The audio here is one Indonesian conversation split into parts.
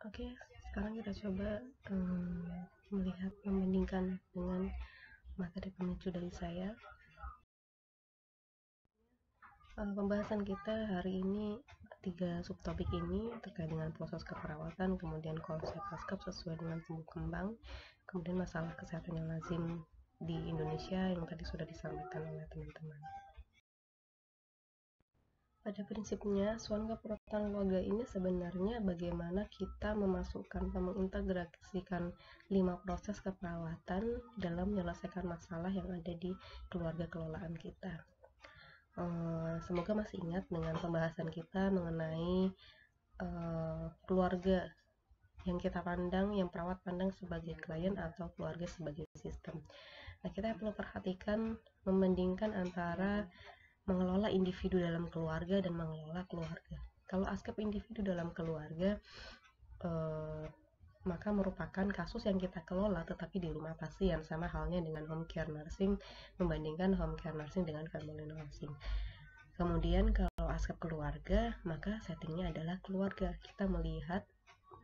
Oke, sekarang kita coba membandingkan dengan materi pemicu dari saya. Pembahasan kita hari ini 3 subtopik ini terkait dengan proses keperawatan, kemudian konsep ASKAP sesuai dengan tumbuh kembang, kemudian masalah kesehatan yang lazim di Indonesia yang tadi sudah disampaikan oleh teman-teman. Pada prinsipnya, asuhan keperawatan keluarga ini sebenarnya bagaimana kita memasukkan atau mengintegrasikan 5 proses keperawatan dalam menyelesaikan masalah yang ada di keluarga kelolaan kita. Semoga masih ingat dengan pembahasan kita mengenai keluarga yang kita pandang, yang perawat pandang sebagai klien atau keluarga sebagai sistem. Nah, kita perlu perhatikan membandingkan antara mengelola individu dalam keluarga dan mengelola keluarga. Kalau aspek individu dalam keluarga, maka merupakan kasus yang kita kelola tetapi di rumah pasien, sama halnya dengan home care nursing membandingkan home care nursing dengan family nursing. Kemudian kalau aspek keluarga, maka settingnya adalah keluarga. Kita melihat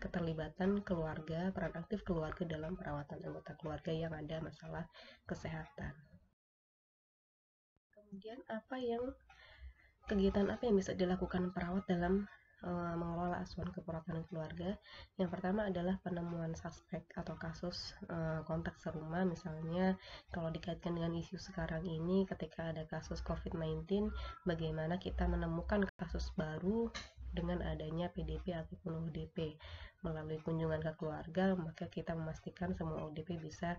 keterlibatan keluarga, peran aktif keluarga dalam perawatan anggota keluarga yang ada masalah kesehatan. Kemudian kegiatan apa yang bisa dilakukan perawat dalam mengelola asuhan keperawatan keluarga? Yang pertama adalah penemuan suspek atau kasus kontak serumah. Misalnya kalau dikaitkan dengan isu sekarang ini, ketika ada kasus COVID-19, bagaimana kita menemukan kasus baru dengan adanya PDP ataupun ODP. Melalui kunjungan ke keluarga, maka kita memastikan semua ODP bisa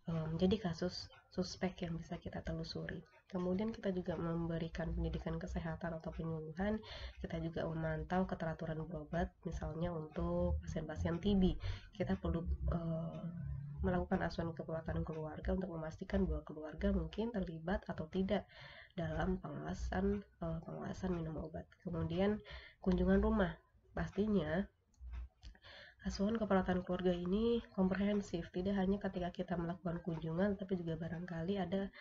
menjadi kasus suspek yang bisa kita telusuri. Kemudian kita juga memberikan pendidikan kesehatan atau penyuluhan. Kita juga memantau keteraturan berobat, misalnya untuk pasien-pasien TB. Kita perlu melakukan asuhan keperawatan keluarga untuk memastikan bahwa keluarga mungkin terlibat atau tidak dalam pengawasan minum obat. Kemudian kunjungan rumah, pastinya asuhan keperawatan keluarga ini komprehensif, tidak hanya ketika kita melakukan kunjungan, tapi juga barangkali ada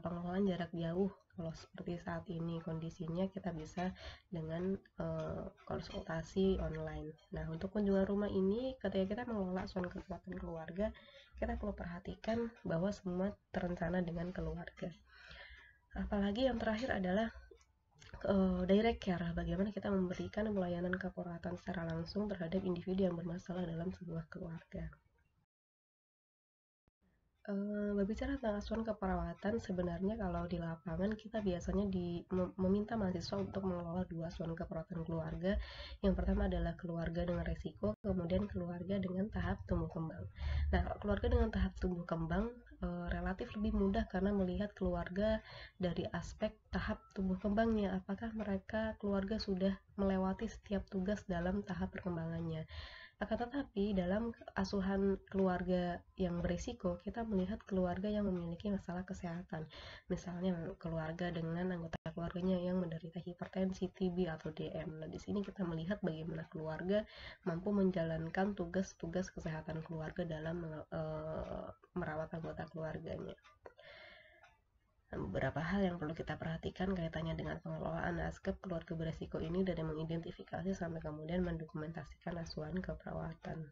pengelolaan jarak jauh. Kalau seperti saat ini kondisinya, kita bisa dengan konsultasi online. Nah, untuk kunjungan rumah ini, ketika kita mengelola asuhan keperawatan keluarga, kita perlu perhatikan bahwa semua terencana dengan keluarga. Apalagi yang terakhir adalah direct care, bagaimana kita memberikan pelayanan keperawatan secara langsung terhadap individu yang bermasalah dalam sebuah keluarga. Berbicara tentang asuhan keperawatan, sebenarnya kalau di lapangan kita biasanya meminta mahasiswa untuk mengelola 2 asuhan keperawatan keluarga. Yang pertama adalah keluarga dengan resiko, kemudian keluarga dengan tahap tumbuh kembang. Nah, keluarga dengan tahap tumbuh kembang relatif lebih mudah karena melihat keluarga dari aspek tahap tumbuh kembangnya. Apakah mereka keluarga sudah melewati setiap tugas dalam tahap perkembangannya. Akan tetapi dalam asuhan keluarga yang berisiko, kita melihat keluarga yang memiliki masalah kesehatan. Misalnya keluarga dengan anggota keluarganya yang menderita hipertensi, TB atau DM. Nah, di sini kita melihat bagaimana keluarga mampu menjalankan tugas-tugas kesehatan keluarga dalam merawat anggota keluarganya. Beberapa hal yang perlu kita perhatikan kaitannya dengan pengelolaan ASKAP keluarga beresiko ini dari mengidentifikasi sampai kemudian mendokumentasikan asuhan keperawatan.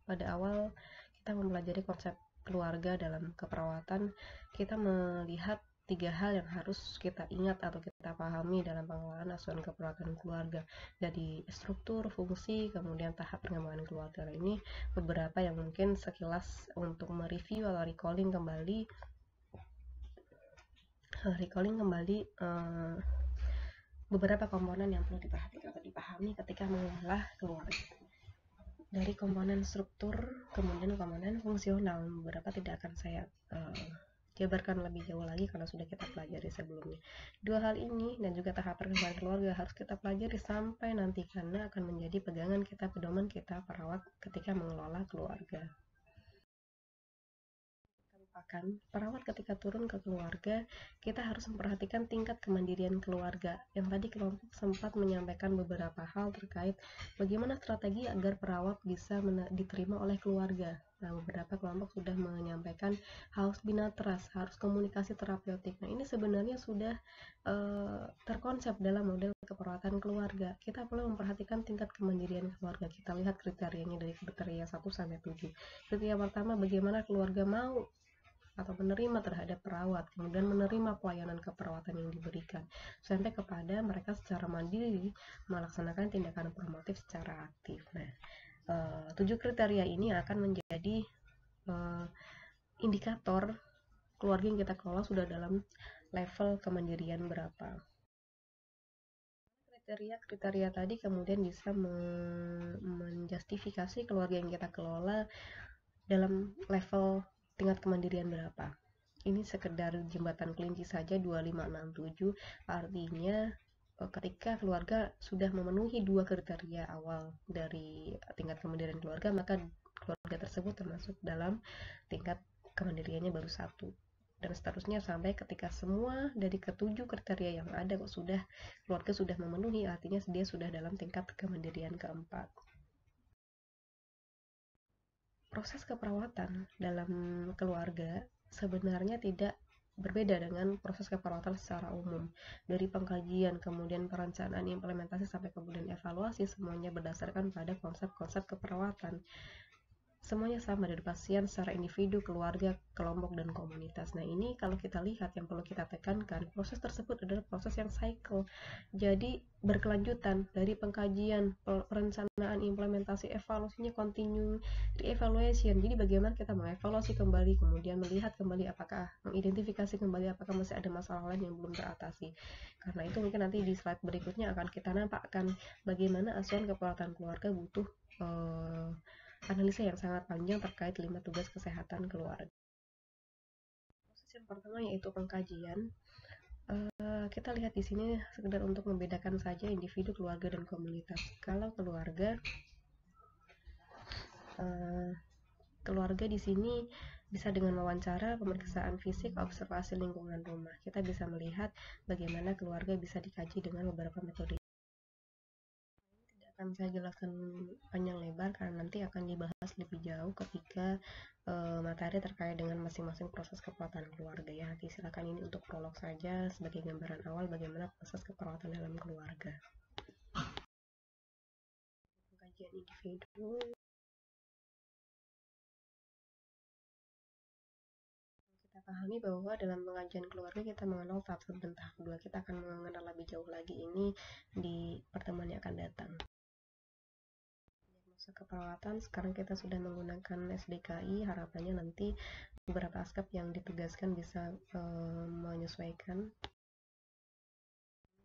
Pada awal kita mempelajari konsep keluarga dalam keperawatan, kita melihat 3 hal yang harus kita ingat atau kita pahami dalam pengelolaan asuhan keperawatan keluarga, dari struktur, fungsi, kemudian tahap pengembangan keluarga. Ini beberapa yang mungkin sekilas untuk mereview atau recalling kembali beberapa komponen yang perlu diperhatikan atau dipahami ketika mengelola keluarga. Dari komponen struktur, kemudian komponen fungsional, beberapa tidak akan saya jabarkan lebih jauh lagi karena sudah kita pelajari sebelumnya. 2 hal ini dan juga tahap perkembangan keluarga harus kita pelajari sampai nanti karena akan menjadi pegangan kita, pedoman kita perawat ketika mengelola keluarga. Perawat ketika turun ke keluarga, kita harus memperhatikan tingkat kemandirian keluarga. Yang tadi kelompok sempat menyampaikan beberapa hal terkait bagaimana strategi agar perawat bisa diterima oleh keluarga. Nah, beberapa kelompok sudah menyampaikan harus binatras, harus komunikasi terapeutik. Nah, ini sebenarnya sudah terkonsep dalam model keperawatan keluarga. Kita perlu memperhatikan tingkat kemandirian keluarga. Kita lihat kriterianya dari kriteria 1 sampai 7. Kriteria pertama, bagaimana keluarga mau atau menerima terhadap perawat, kemudian menerima pelayanan keperawatan yang diberikan, sampai kepada mereka secara mandiri melaksanakan tindakan promotif secara aktif. Nah, 7 kriteria ini akan menjadi indikator keluarga yang kita kelola sudah dalam level kemandirian berapa. Kriteria tadi kemudian bisa menjustifikasi keluarga yang kita kelola dalam level tingkat kemandirian berapa. Ini sekedar jembatan kelinci saja 2567, artinya ketika keluarga sudah memenuhi 2 kriteria awal dari tingkat kemandirian keluarga, maka keluarga tersebut termasuk dalam tingkat kemandiriannya baru 1, dan seterusnya sampai ketika semua dari ketujuh kriteria yang ada sudah keluarga sudah memenuhi, artinya dia sudah dalam tingkat kemandirian keempat. Proses keperawatan dalam keluarga sebenarnya tidak berbeda dengan proses keperawatan secara umum. Dari pengkajian, kemudian perencanaan, implementasi, sampai kemudian evaluasi, semuanya berdasarkan pada konsep-konsep keperawatan. Semuanya sama dari pasien secara individu, keluarga, kelompok, dan komunitas. Nah, ini kalau kita lihat yang perlu kita tekankan, proses tersebut adalah proses yang cycle. Jadi berkelanjutan dari pengkajian, perencanaan, implementasi, evaluasinya continue re-evaluation. Jadi bagaimana kita mengevaluasi kembali, kemudian melihat kembali apakah mengidentifikasi kembali apakah masih ada masalah lain yang belum teratasi. Karena itu mungkin nanti di slide berikutnya akan kita nampakkan bagaimana asuhan keperawatan keluarga butuh analisa yang sangat panjang terkait 5 tugas kesehatan keluarga. Proses yang pertama yaitu pengkajian. Kita lihat di sini sekedar untuk membedakan saja individu, keluarga, dan komunitas. Kalau keluarga di sini bisa dengan wawancara, pemeriksaan fisik, observasi lingkungan rumah. Kita bisa melihat bagaimana keluarga bisa dikaji dengan beberapa metode. Akan saya jelaskan panjang lebar karena nanti akan dibahas lebih jauh ketika materi terkait dengan masing-masing proses keperawatan keluarga ya. Nanti silakan, ini untuk prolog saja sebagai gambaran awal bagaimana proses keperawatan dalam keluarga. Pengkajian individu. Kita pahami bahwa dalam pengajian keluarga kita mengenal tahap 1 dan tahap 2. Kita akan mengenal lebih jauh lagi ini di pertemuan yang akan datang. Diagnosa keperawatan, sekarang kita sudah menggunakan SDKI, harapannya nanti beberapa aspek yang ditugaskan bisa menyesuaikan.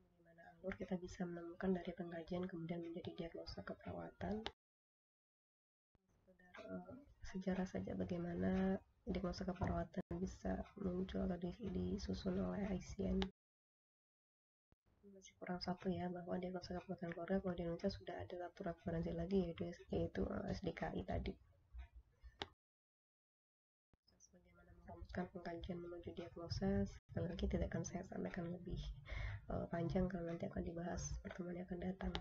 Bagaimana alur kita bisa menemukan dari pengkajian kemudian menjadi diagnosa keperawatan. Sejarah saja bagaimana diagnosa keperawatan bisa muncul atau disusun oleh ICN. Masih kurang satu ya, bahwa diagnosa keperawatan keluarga kalau di Indonesia sudah ada satu referensi lagi yaitu SDKI tadi. Bagaimana merumuskan pengkajian menuju diagnosa, sekali lagi tidak akan saya sampaikan lebih panjang karena nanti akan dibahas pertemuan yang akan datang.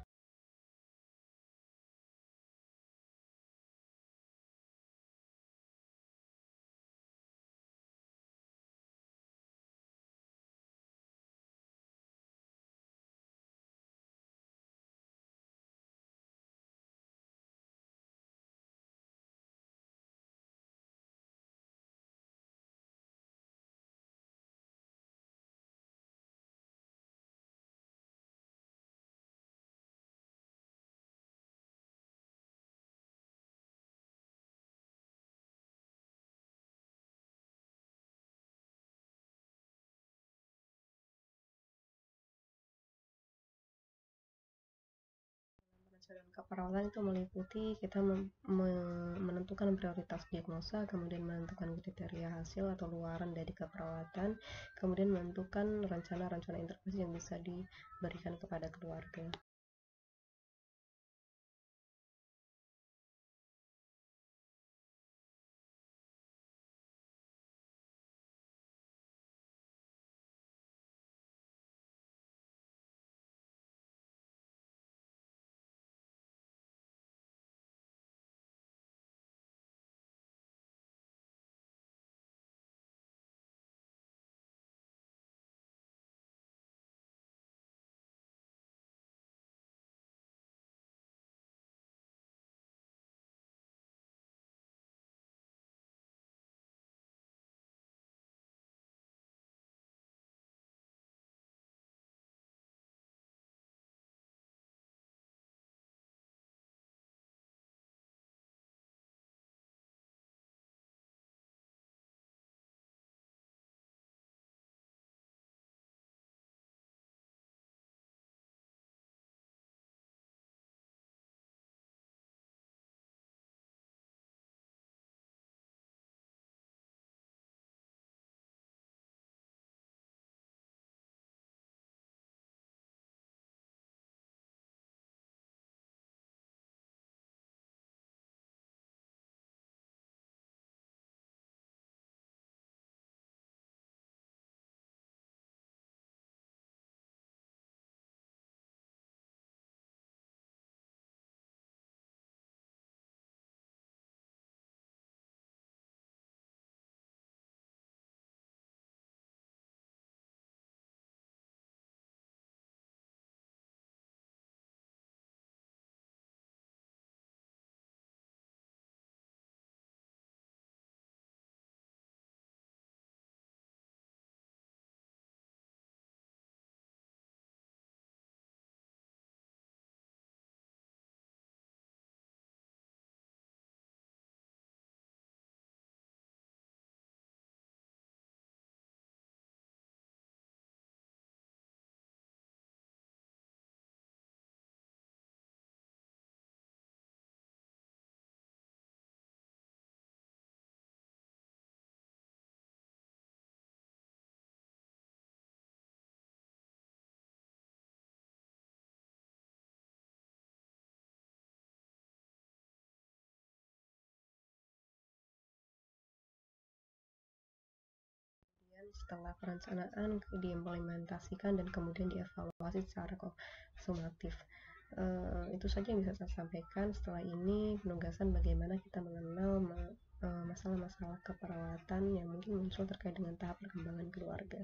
Perencanaan keperawatan itu meliputi kita menentukan prioritas diagnosa, kemudian menentukan kriteria hasil atau luaran dari keperawatan, kemudian menentukan rencana-rencana intervensi yang bisa diberikan kepada keluarga. setelah perencanaan diimplementasikan dan kemudian dievaluasi secara konsumatif. Itu saja yang bisa saya sampaikan. Setelah ini penugasan bagaimana kita mengenal masalah-masalah keperawatan yang mungkin muncul terkait dengan tahap perkembangan keluarga.